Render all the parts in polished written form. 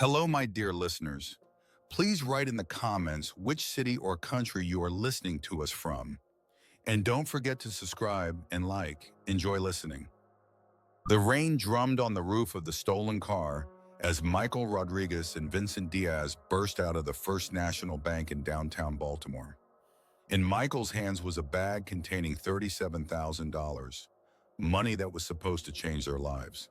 Hello, my dear listeners. Please write in the comments which city or country you are listening to us from. And don't forget to subscribe and like. Enjoy listening. The rain drummed on the roof of the stolen car as Michael Rodriguez and Vincent Diaz burst out of the First National Bank in downtown Baltimore. In Michael's hands was a bag containing $37,000, money that was supposed to change their lives.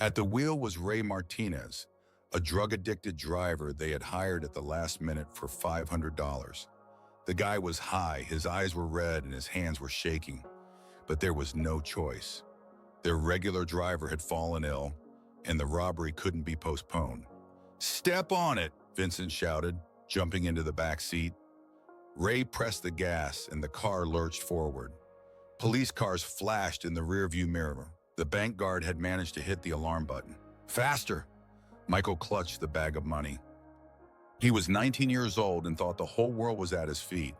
At the wheel was Ray Martinez, a drug-addicted driver they had hired at the last minute for $500. The guy was high, his eyes were red, and his hands were shaking. But there was no choice. Their regular driver had fallen ill, and the robbery couldn't be postponed. "Step on it," Vincent shouted, jumping into the back seat. Ray pressed the gas, and the car lurched forward. Police cars flashed in the rearview mirror. The bank guard had managed to hit the alarm button. "Faster!" Michael clutched the bag of money. He was 19 years old and thought the whole world was at his feet.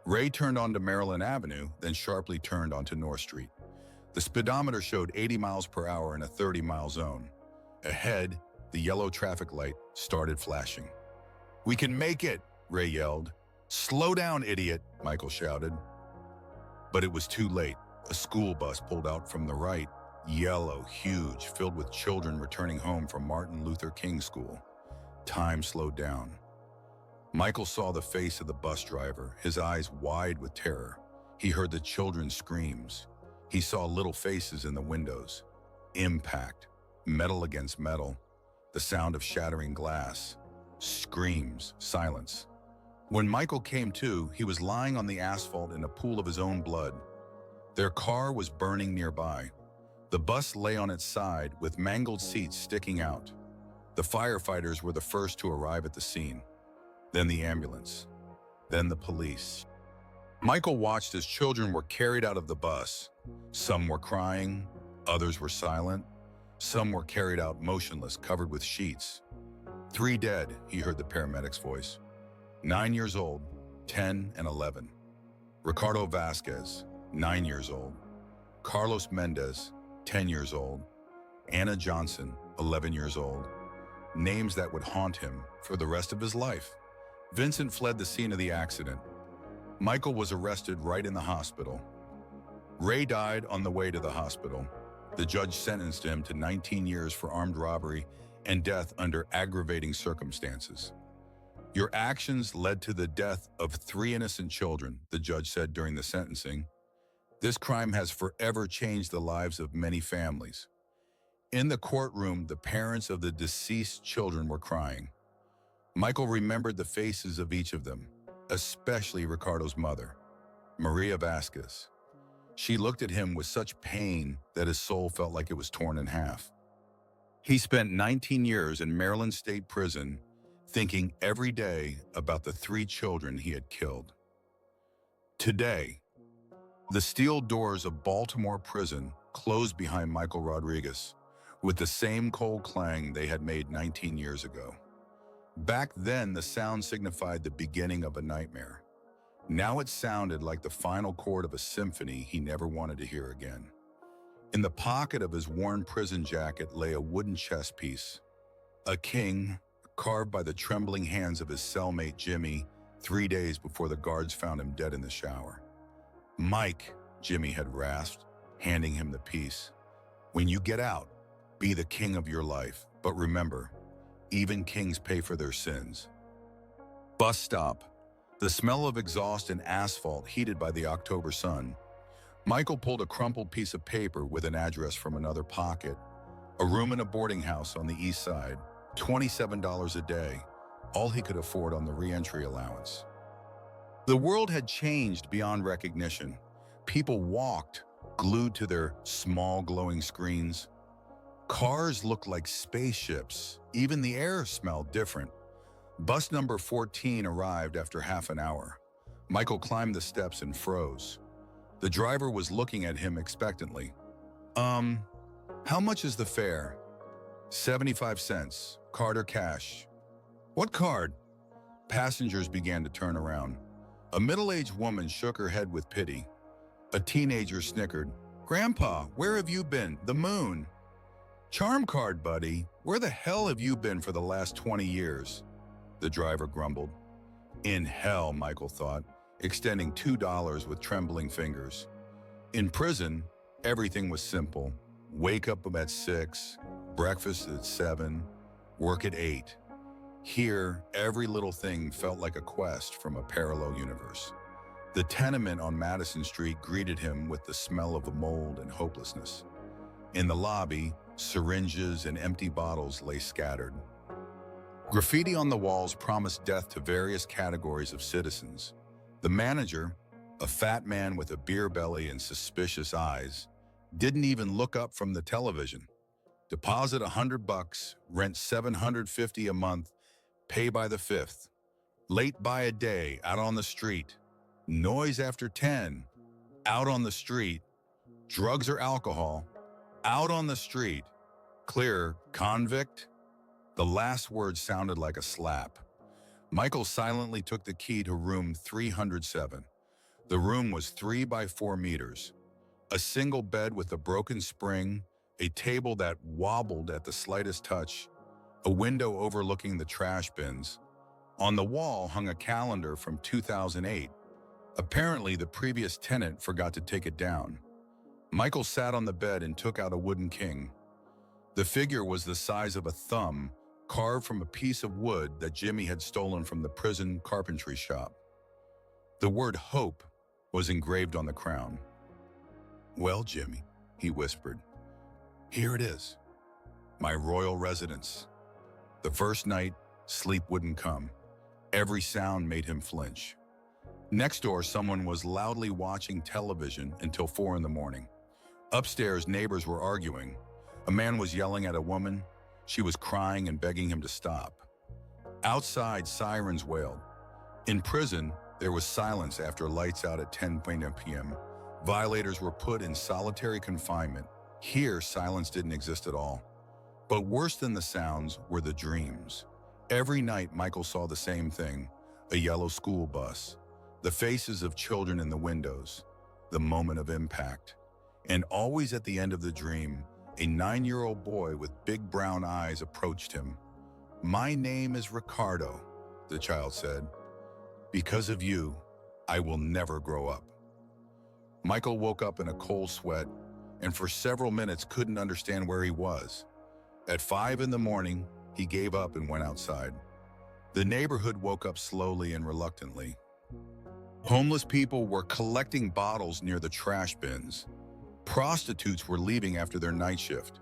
Ray turned onto Maryland Avenue, then sharply turned onto North Street. The speedometer showed 80 miles per hour in a 30-mile zone. Ahead, the yellow traffic light started flashing. "We can make it!" Ray yelled. "Slow down, idiot!" Michael shouted. But it was too late. A school bus pulled out from the right, yellow, huge, filled with children returning home from Martin Luther King School. Time slowed down. Michael saw the face of the bus driver, his eyes wide with terror. He heard the children's screams. He saw little faces in the windows. Impact, metal against metal, the sound of shattering glass, screams, silence. When Michael came to, he was lying on the asphalt in a pool of his own blood. Their car was burning nearby. The bus lay on its side with mangled seats sticking out. The firefighters were the first to arrive at the scene. Then the ambulance. Then the police. Michael watched as children were carried out of the bus. Some were crying, others were silent. Some were carried out motionless, covered with sheets. 3 dead, he heard the paramedic's voice. 9 years old, 10 and 11. Ricardo Vasquez, 9 years old. Carlos Mendez, 10 years old. Anna Johnson, 11 years old. Names that would haunt him for the rest of his life. Vincent fled the scene of the accident. Michael was arrested right in the hospital. Ray died on the way to the hospital. The judge sentenced him to 19 years for armed robbery and death under aggravating circumstances. "Your actions led to the death of 3 innocent children," the judge said during the sentencing. "This crime has forever changed the lives of many families." In the courtroom, the parents of the deceased children were crying. Michael remembered the faces of each of them, especially Ricardo's mother, Maria Vasquez. She looked at him with such pain that his soul felt like it was torn in half. He spent 19 years in Maryland State Prison, thinking every day about the 3 children he had killed. Today, the steel doors of Baltimore prison closed behind Michael Rodriguez, with the same cold clang they had made 19 years ago. Back then, the sound signified the beginning of a nightmare. Now it sounded like the final chord of a symphony he never wanted to hear again. In the pocket of his worn prison jacket lay a wooden chess piece. A king, carved by the trembling hands of his cellmate Jimmy 3 days before the guards found him dead in the shower. "Mike," Jimmy had rasped, handing him the piece. "When you get out, be the king of your life. But remember, even kings pay for their sins." Bus stop. The smell of exhaust and asphalt heated by the October sun. Michael pulled a crumpled piece of paper with an address from another pocket. A room in a boarding house on the east side. $27 a day, all he could afford on the re-entry allowance. The world had changed beyond recognition. People walked, glued to their small glowing screens. Cars looked like spaceships. Even the air smelled different. Bus number 14 arrived after half an hour. Michael climbed the steps and froze. The driver was looking at him expectantly. How much is the fare?" 75 cents, card or cash?" "What card?" Passengers began to turn around. A middle-aged woman shook her head with pity. A teenager snickered. "Grandpa, where have you been? The moon." Charm card, buddy. Where the hell have you been for the last 20 years? The driver grumbled. In hell, Michael thought, extending $2 with trembling fingers. In prison, everything was simple. Wake up at 6, breakfast at 7, work at 8. Here, every little thing felt like a quest from a parallel universe. The tenement on Madison Street greeted him with the smell of mold and hopelessness. In the lobby, syringes and empty bottles lay scattered. Graffiti on the walls promised death to various categories of citizens. The manager, a fat man with a beer belly and suspicious eyes, didn't even look up from the television. Deposit $100, rent $750 a month, pay by the 5th. Late by a day, out on the street. Noise after 10, out on the street. Drugs or alcohol, out on the street. Clear, convict? The last word sounded like a slap. Michael silently took the key to room 307. The room was 3 by 4 meters. A single bed with a broken spring, a table that wobbled at the slightest touch, a window overlooking the trash bins. On the wall hung a calendar from 2008. Apparently, the previous tenant forgot to take it down. Michael sat on the bed and took out a wooden king. The figure was the size of a thumb, carved from a piece of wood that Jimmy had stolen from the prison carpentry shop. The word hope was engraved on the crown. Well, Jimmy, he whispered, here it is, my royal residence. The first night, sleep wouldn't come. Every sound made him flinch. Next door, someone was loudly watching television until 4 in the morning. Upstairs, neighbors were arguing. A man was yelling at a woman. She was crying and begging him to stop. Outside, sirens wailed. In prison, there was silence after lights out at 10 p.m. Violators were put in solitary confinement. Here, silence didn't exist at all. But worse than the sounds were the dreams. Every night, Michael saw the same thing, a yellow school bus, the faces of children in the windows, the moment of impact. And always at the end of the dream, a 9-year-old boy with big brown eyes approached him. My name is Ricardo, the child said. Because of you, I will never grow up. Michael woke up in a cold sweat and for several minutes couldn't understand where he was. At 5 in the morning, he gave up and went outside. The neighborhood woke up slowly and reluctantly. Homeless people were collecting bottles near the trash bins. Prostitutes were leaving after their night shift.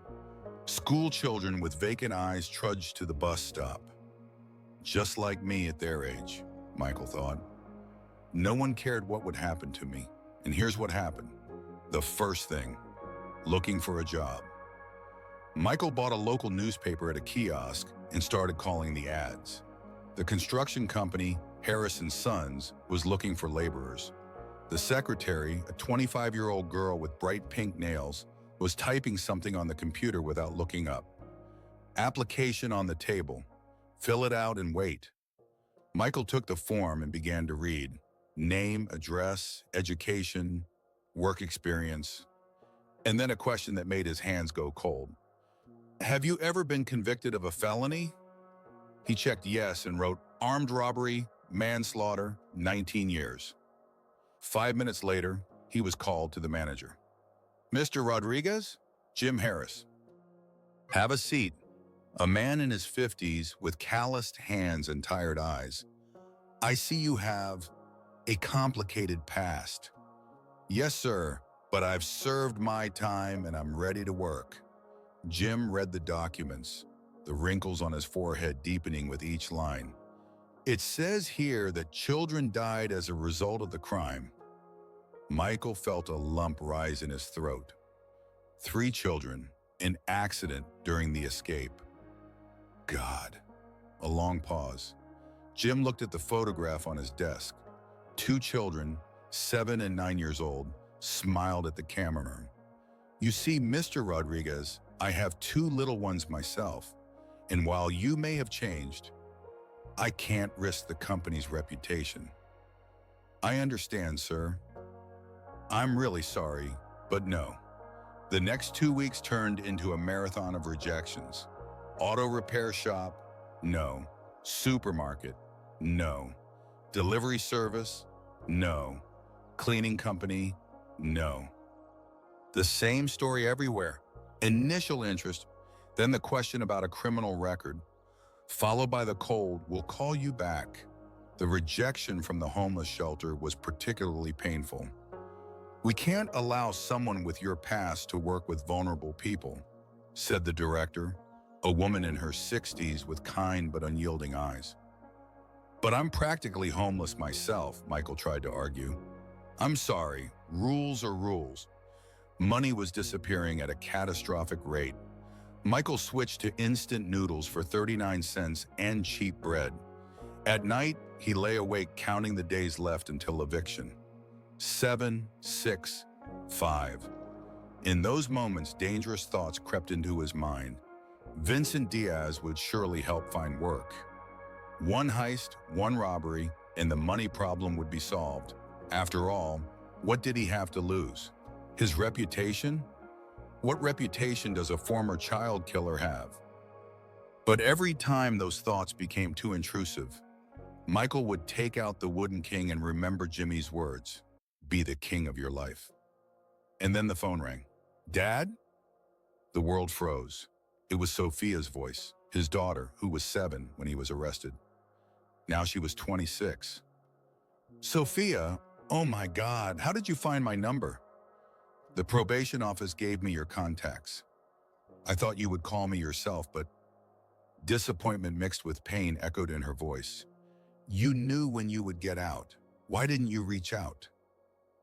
School children with vacant eyes trudged to the bus stop. Just like me at their age, Michael thought. No one cared what would happen to me. And here's what happened. The first thing, looking for a job. Michael bought a local newspaper at a kiosk and started calling the ads. The construction company, Harris & Sons, was looking for laborers. The secretary, a 25-year-old girl with bright pink nails, was typing something on the computer without looking up. Application on the table. Fill it out and wait. Michael took the form and began to read. Name, address, education, work experience, and then a question that made his hands go cold. Have you ever been convicted of a felony? He checked yes and wrote armed robbery, manslaughter, 19 years. 5 minutes later, he was called to the manager. Mr. Rodriguez? Jim Harris. Have a seat. A man in his 50s with calloused hands and tired eyes. I see you have a complicated past. Yes, sir, but I've served my time and I'm ready to work. Jim read the documents, the wrinkles on his forehead deepening with each line. It says here that children died as a result of the crime. Michael felt a lump rise in his throat. 3 children, an accident during the escape. God. A long pause. Jim looked at the photograph on his desk. 2 children, 7 and 9 years old, smiled at the camera. You see, Mr. Rodriguez, I have 2 little ones myself, and while you may have changed, I can't risk the company's reputation. I understand, sir. I'm really sorry, but no. The next 2 weeks turned into a marathon of rejections. Auto repair shop? No. Supermarket? No. Delivery service? No. Cleaning company? No. The same story everywhere. Initial interest, then the question about a criminal record, followed by the cold, "We'll call you back." The rejection from the homeless shelter was particularly painful. "We can't allow someone with your past to work with vulnerable people," said the director, a woman in her 60s with kind but unyielding eyes. "But I'm practically homeless myself," Michael tried to argue. "I'm sorry, rules are rules." Money was disappearing at a catastrophic rate. Michael switched to instant noodles for 39 cents and cheap bread. At night, he lay awake counting the days left until eviction. 7, 6, 5. In those moments, dangerous thoughts crept into his mind. Vincent Diaz would surely help find work. One heist, one robbery, and the money problem would be solved. After all, what did he have to lose? His reputation? What reputation does a former child killer have? But every time those thoughts became too intrusive, Michael would take out the wooden king and remember Jimmy's words, "Be the king of your life." And then the phone rang. "Dad?" The world froze. It was Sophia's voice, his daughter, who was 7 when he was arrested. Now she was 26. "Sophia, oh my God, how did you find my number?" "The probation office gave me your contacts. I thought you would call me yourself, but..." Disappointment mixed with pain echoed in her voice. "You knew when you would get out. Why didn't you reach out?"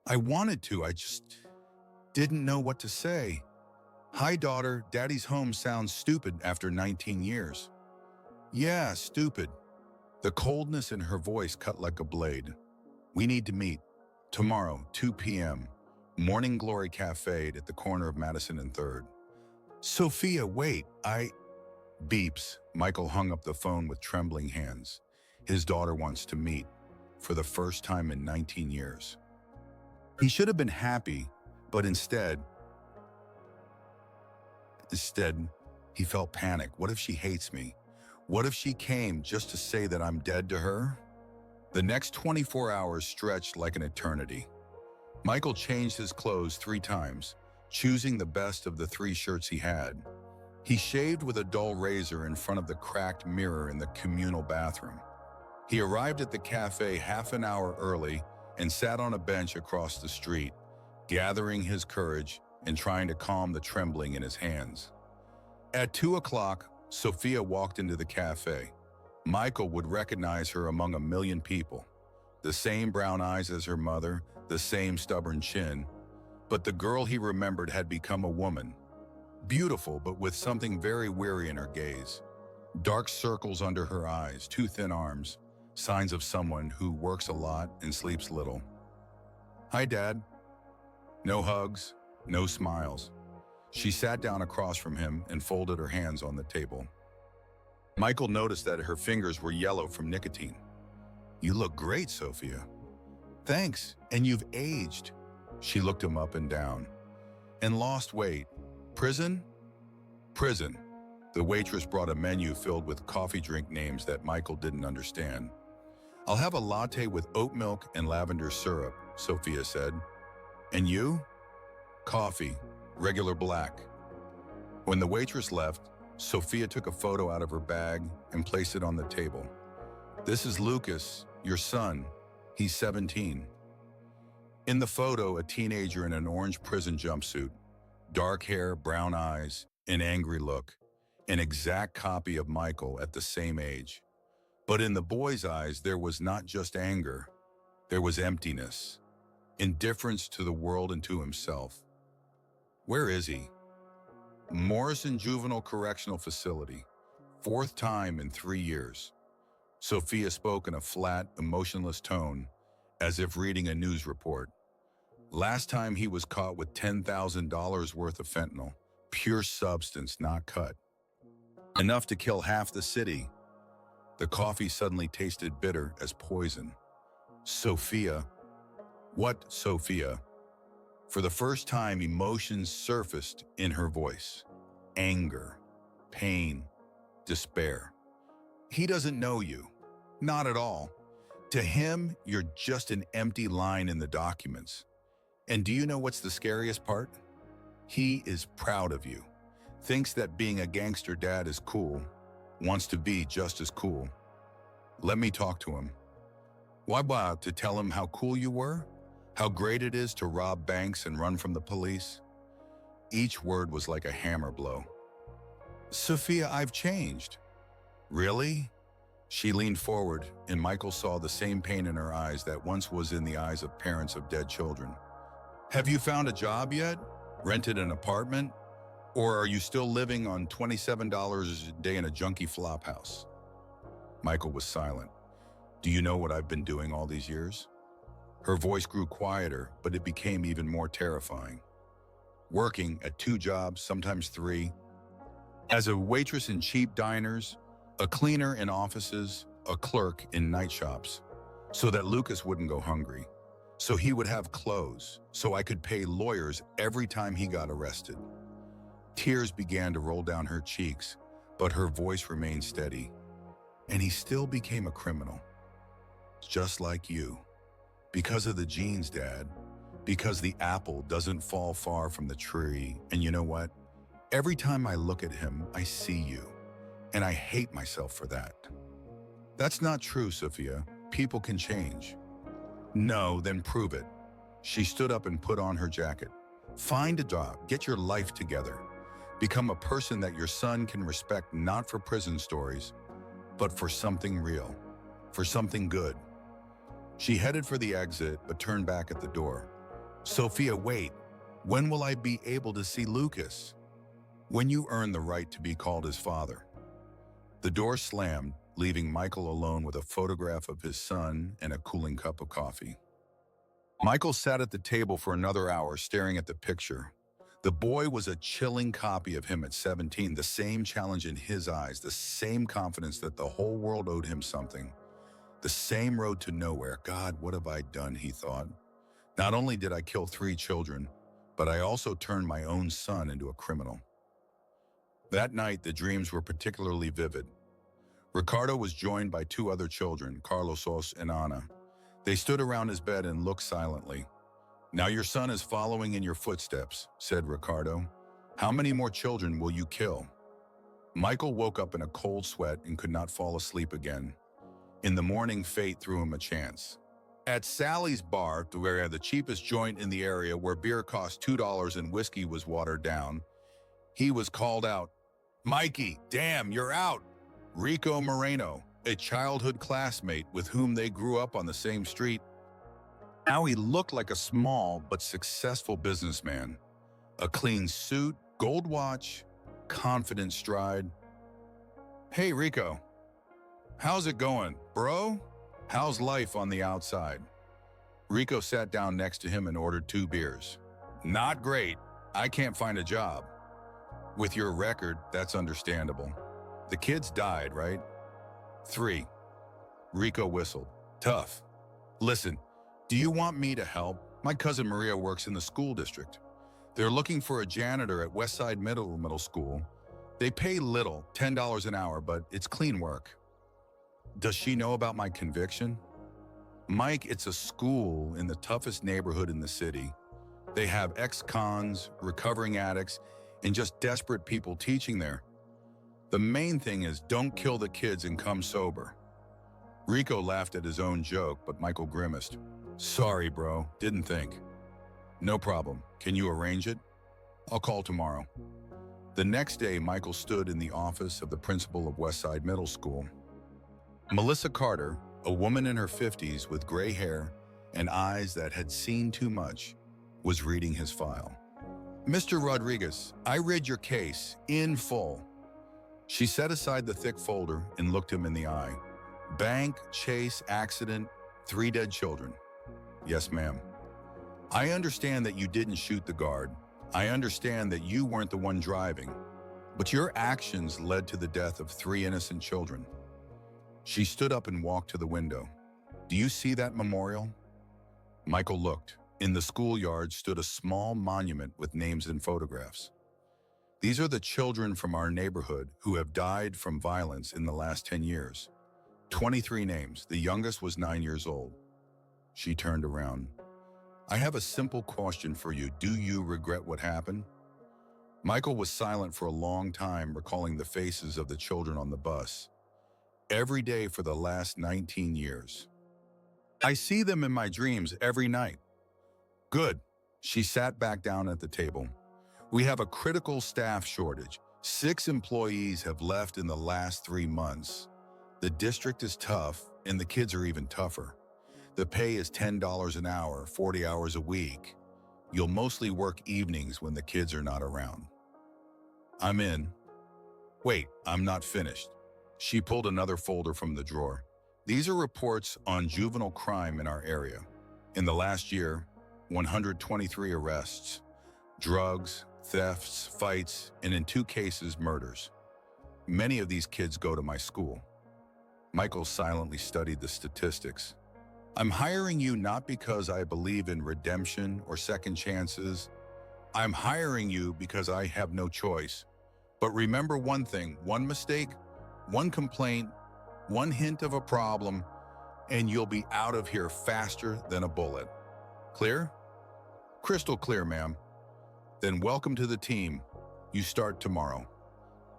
"I wanted to, I just didn't know what to say." "Hi, daughter, Daddy's home sounds stupid after 19 years. "Yeah, stupid." The coldness in her voice cut like a blade. "We need to meet. Tomorrow, 2 p.m. Morning Glory Cafe at the corner of Madison and 3rd. "Sophia, wait, Beeps. Michael hung up the phone with trembling hands. His daughter wants to meet, for the first time in 19 years. He should have been happy, but instead, he felt panic. What if she hates me? What if she came just to say that I'm dead to her? The next 24 hours stretched like an eternity. Michael changed his clothes 3 times, choosing the best of the 3 shirts he had. He shaved with a dull razor in front of the cracked mirror in the communal bathroom. He arrived at the cafe half an hour early and sat on a bench across the street, gathering his courage and trying to calm the trembling in his hands. At 2 o'clock, Sophia walked into the cafe. Michael would recognize her among a million people. The same brown eyes as her mother, the same stubborn chin. But the girl he remembered had become a woman. Beautiful, but with something very weary in her gaze. Dark circles under her eyes, 2 thin arms, signs of someone who works a lot and sleeps little. "Hi, Dad." No hugs, no smiles. She sat down across from him and folded her hands on the table. Michael noticed that her fingers were yellow from nicotine. "You look great, Sophia." "Thanks, and you've aged." She looked him up and down. "And lost weight. Prison?" "Prison." The waitress brought a menu filled with coffee drink names that Michael didn't understand. "I'll have a latte with oat milk and lavender syrup," Sophia said. "And you?" "Coffee, regular black." When the waitress left, Sophia took a photo out of her bag and placed it on the table. "This is Lucas, your son. He's 17. In the photo, a teenager in an orange prison jumpsuit, dark hair, brown eyes, an angry look, an exact copy of Michael at the same age. But in the boy's eyes, there was not just anger, there was emptiness, indifference to the world and to himself. Where is he? Morrison Juvenile Correctional Facility, 4th time in 3 years. Sophia spoke in a flat, emotionless tone, as if reading a news report. Last time he was caught with $10,000 worth of fentanyl, pure substance not cut. Enough to kill half the city. The coffee suddenly tasted bitter as poison. "Sophia." "What, Sophia?" For the first time, emotions surfaced in her voice. Anger, pain, despair. He doesn't know you. Not at all. To him, you're just an empty line in the documents. And do you know what's the scariest part? He is proud of you. Thinks that being a gangster dad is cool. Wants to be just as cool. Let me talk to him. Why bother to tell him how cool you were? How great it is to rob banks and run from the police? Each word was like a hammer blow. Sophia, I've changed. Really? She leaned forward, and Michael saw the same pain in her eyes that once was in the eyes of parents of dead children. Have you found a job yet? Rented an apartment? Or are you still living on $27 a day in a junky flop house? Michael was silent. Do you know what I've been doing all these years? Her voice grew quieter, but it became even more terrifying. Working at 2 jobs, sometimes 3. As a waitress in cheap diners, a cleaner in offices, a clerk in night shops, so that Lucas wouldn't go hungry, so he would have clothes, so I could pay lawyers every time he got arrested. Tears began to roll down her cheeks, but her voice remained steady. And he still became a criminal. Just like you. Because of the genes, Dad. Because the apple doesn't fall far from the tree. And you know what? Every time I look at him, I see you. And I hate myself for that. That's not true, Sophia. People can change. No, then prove it. She stood up and put on her jacket. Find a job. Get your life together. Become a person that your son can respect, not for prison stories, but for something real, for something good. She headed for the exit, but turned back at the door. Sophia, wait. When will I be able to see Lucas? When you earn the right to be called his father. The door slammed, leaving Michael alone with a photograph of his son and a cooling cup of coffee. Michael sat at the table for another hour, staring at the picture. The boy was a chilling copy of him at 17, the same challenge in his eyes, the same confidence that the whole world owed him something. The same road to nowhere. God, what have I done, he thought. Not only did I kill 3 children, but I also turned my own son into a criminal. That night, the dreams were particularly vivid. Ricardo was joined by 2 other children, Carlos and Ana. They stood around his bed and looked silently. Now your son is following in your footsteps, said Ricardo. How many more children will you kill? Michael woke up in a cold sweat and could not fall asleep again. In the morning, fate threw him a chance. At Sally's bar, where the cheapest joint in the area where beer cost $2 and whiskey was watered down, he was called out. Mikey, damn, you're out. Rico Moreno, a childhood classmate with whom they grew up on the same street. Now he looked like a small but successful businessman. A clean suit, gold watch, confident stride. Hey, Rico. How's it going, bro? How's life on the outside? Rico sat down next to him and ordered 2 beers. Not great. I can't find a job. With your record, that's understandable. The kids died, right? 3. Rico whistled. Tough. Listen, do you want me to help? My cousin Maria works in the school district. They're looking for a janitor at Westside Middle School. They pay little, $10 an hour, but it's clean work. Does she know about my conviction? Mike, it's a school in the toughest neighborhood in the city. They have ex-cons, recovering addicts, and just desperate people teaching there. The main thing is don't kill the kids and come sober. Rico laughed at his own joke, but Michael grimaced. Sorry, bro. Didn't think. No problem. Can you arrange it? I'll call tomorrow. The next day, Michael stood in the office of the principal of Westside Middle School. Melissa Carter, a woman in her 50s with gray hair and eyes that had seen too much, was reading his file. Mr. Rodriguez, I read your case in full. She set aside the thick folder and looked him in the eye. Bank, chase, accident, 3 dead children. Yes, ma'am. I understand that you didn't shoot the guard. I understand that you weren't the one driving. But your actions led to the death of 3 innocent children. She stood up and walked to the window. Do you see that memorial? Michael looked. In the schoolyard stood a small monument with names and photographs. These are the children from our neighborhood who have died from violence in the last 10 years. 23 names. The youngest was 9 years old. She turned around. I have a simple question for you. Do you regret what happened? Michael was silent for a long time, recalling the faces of the children on the bus. Every day for the last 19 years. I see them in my dreams every night. Good. She sat back down at the table. We have a critical staff shortage. 6 employees have left in the last 3 months. The district is tough, and the kids are even tougher. The pay is $10 an hour, 40 hours a week. You'll mostly work evenings when the kids are not around. I'm in. Wait, I'm not finished. She pulled another folder from the drawer. These are reports on juvenile crime in our area. In the last year, 123 arrests, drugs, thefts, fights, and in 2 cases, murders. Many of these kids go to my school. Michael silently studied the statistics. I'm hiring you not because I believe in redemption or second chances. I'm hiring you because I have no choice. But remember one thing, one mistake, one complaint, one hint of a problem, and you'll be out of here faster than a bullet. Clear? Crystal clear, ma'am. Then welcome to the team. You start tomorrow.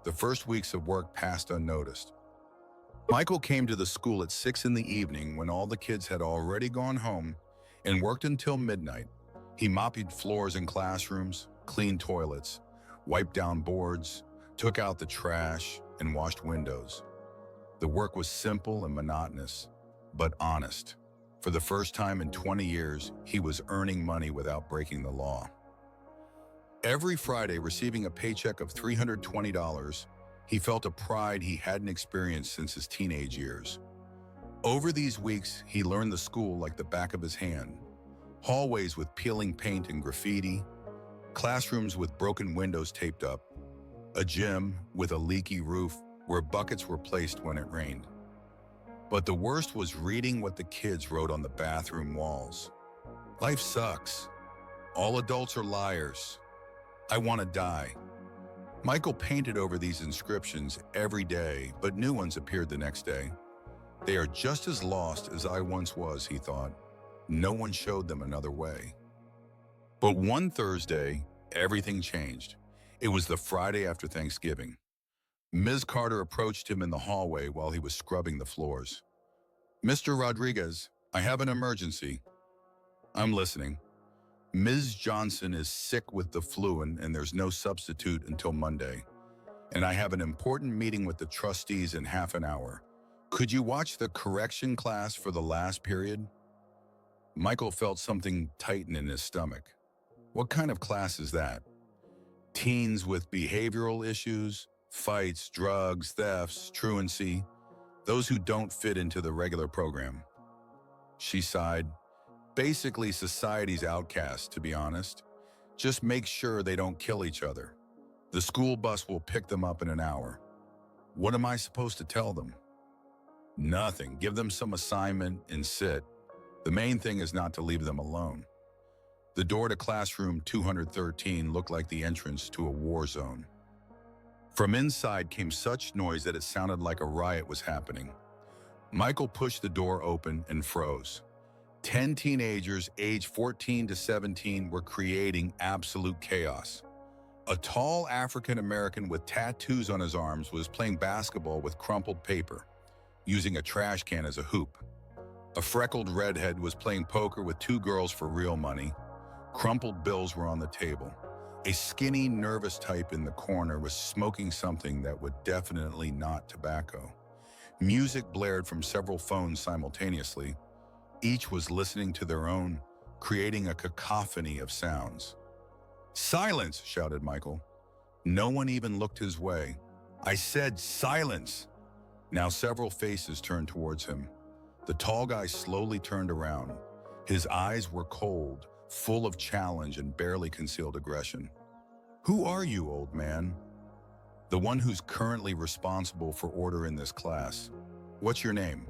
The first weeks of work passed unnoticed. Michael came to the school at 6 in the evening when all the kids had already gone home and worked until midnight. He mopped floors in classrooms, cleaned toilets, wiped down boards, took out the trash, and washed windows. The work was simple and monotonous, but honest. For the first time in 20 years, he was earning money without breaking the law. Every Friday, receiving a paycheck of $320, he felt a pride he hadn't experienced since his teenage years. Over these weeks, he learned the school like the back of his hand. Hallways with peeling paint and graffiti, classrooms with broken windows taped up, a gym with a leaky roof where buckets were placed when it rained. But the worst was reading what the kids wrote on the bathroom walls. Life sucks. All adults are liars. I want to die. Michael painted over these inscriptions every day, but new ones appeared the next day. They are just as lost as I once was, he thought. No one showed them another way. But one Thursday, everything changed. It was the Friday after Thanksgiving. Ms. Carter approached him in the hallway while he was scrubbing the floors. Mr. Rodriguez, I have an emergency. I'm listening. Ms. Johnson is sick with the flu and there's no substitute until Monday. And I have an important meeting with the trustees in half an hour. Could you watch the correction class for the last period? Michael felt something tighten in his stomach. What kind of class is that? Teens with behavioral issues, fights, drugs, thefts, truancy, those who don't fit into the regular program. She sighed. Basically society's outcasts, to be honest. Just make sure they don't kill each other. The school bus will pick them up in an hour. What am I supposed to tell them? Nothing. Give them some assignment and sit. The main thing is not to leave them alone. The door to classroom 213 looked like the entrance to a war zone. From inside came such noise that it sounded like a riot was happening. Michael pushed the door open and froze. 10 teenagers aged 14 to 17 were creating absolute chaos. A tall African-American with tattoos on his arms was playing basketball with crumpled paper, using a trash can as a hoop. A freckled redhead was playing poker with 2 girls for real money. Crumpled bills were on the table. A skinny, nervous type in the corner was smoking something that was definitely not tobacco. Music blared from several phones simultaneously. Each was listening to their own, creating a cacophony of sounds. Silence, shouted Michael. No one even looked his way. I said silence. Now several faces turned towards him. The tall guy slowly turned around. His eyes were cold, full of challenge and barely concealed aggression. Who are you, old man? The one who's currently responsible for order in this class. What's your name?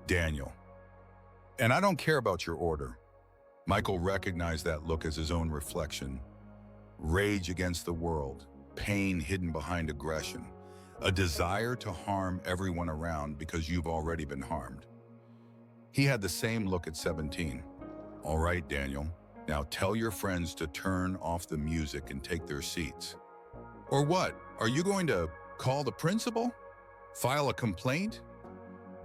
Daniel. And I don't care about your order. Michael recognized that look as his own reflection. Rage against the world, pain hidden behind aggression, a desire to harm everyone around because you've already been harmed. He had the same look at 17. All right, Daniel, now tell your friends to turn off the music and take their seats. Or what? Are you going to call the principal? File a complaint?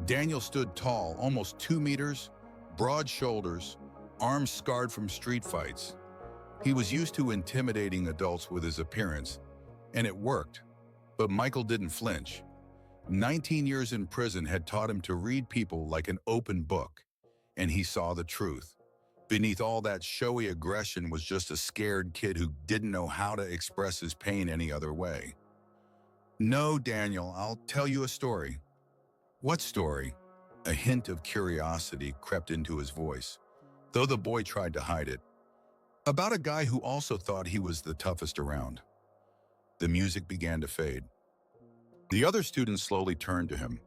Daniel stood tall, almost 2 meters, broad shoulders, arms scarred from street fights. He was used to intimidating adults with his appearance, and it worked. But Michael didn't flinch. 19 years in prison had taught him to read people like an open book, and he saw the truth. Beneath all that showy aggression was just a scared kid who didn't know how to express his pain any other way. No, Daniel, I'll tell you a story. What story? A hint of curiosity crept into his voice, though the boy tried to hide it. About a guy who also thought he was the toughest around. The music began to fade. The other students slowly turned to him.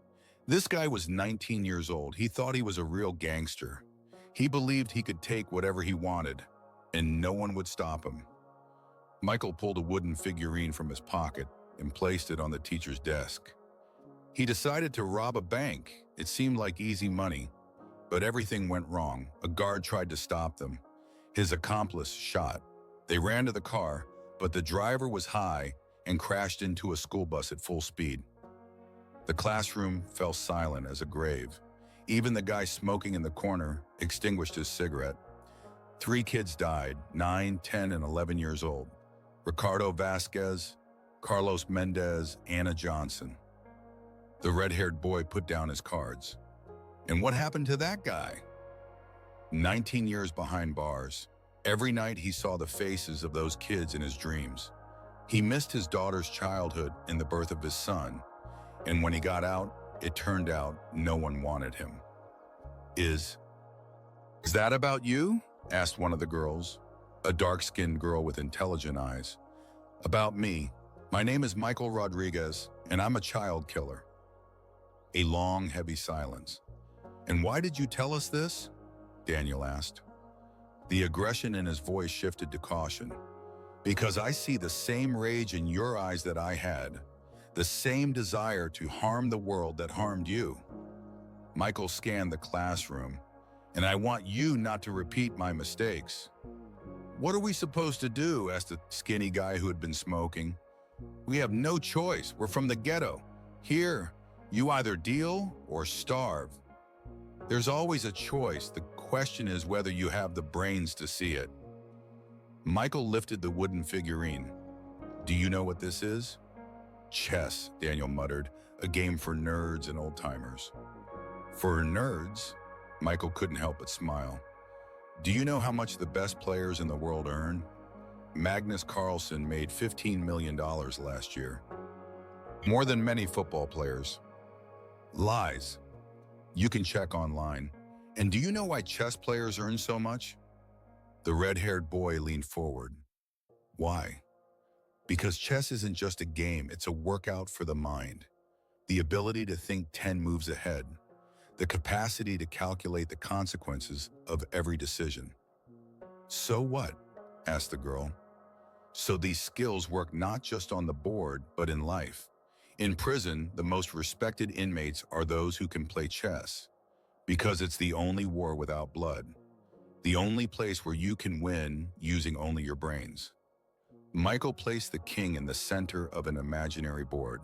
This guy was 19 years old. He thought he was a real gangster. He believed he could take whatever he wanted, and no one would stop him. Michael pulled a wooden figurine from his pocket and placed it on the teacher's desk. He decided to rob a bank. It seemed like easy money, but everything went wrong. A guard tried to stop them. His accomplice shot. They ran to the car, but the driver was high and crashed into a school bus at full speed. The classroom fell silent as a grave. Even the guy smoking in the corner extinguished his cigarette. 3 kids died, 9, 10, and 11 years old. Ricardo Vasquez, Carlos Mendez, Anna Johnson. The red-haired boy put down his cards. And what happened to that guy? 19 years behind bars. Every night he saw the faces of those kids in his dreams. He missed his daughter's childhood and the birth of his son. And when he got out, it turned out no one wanted him. Is that about you? Asked one of the girls, a dark-skinned girl with intelligent eyes. About me. My name is Michael Rodriguez, and I'm a child killer. A long, heavy silence. And why did you tell us this? Daniel asked. The aggression in his voice shifted to caution. Because I see the same rage in your eyes that I had, the same desire to harm the world that harmed you. Michael scanned the classroom, and I want you not to repeat my mistakes. What are we supposed to do? Asked the skinny guy who had been smoking. We have no choice. We're from the ghetto. Here, you either deal or starve. There's always a choice. The question is whether you have the brains to see it. Michael lifted the wooden figurine. Do you know what this is? Chess, Daniel muttered, a game for nerds and old-timers. For nerds? Michael couldn't help but smile. Do you know how much the best players in the world earn? Magnus Carlsen made $15 million last year. More than many football players. Lies. You can check online. And do you know why chess players earn so much? The red-haired boy leaned forward. Why? Because chess isn't just a game, it's a workout for the mind. The ability to think 10 moves ahead. The capacity to calculate the consequences of every decision. So what? Asked the girl. So these skills work not just on the board, but in life. In prison, the most respected inmates are those who can play chess, because it's the only war without blood. The only place where you can win using only your brains. Michael placed the king in the center of an imaginary board.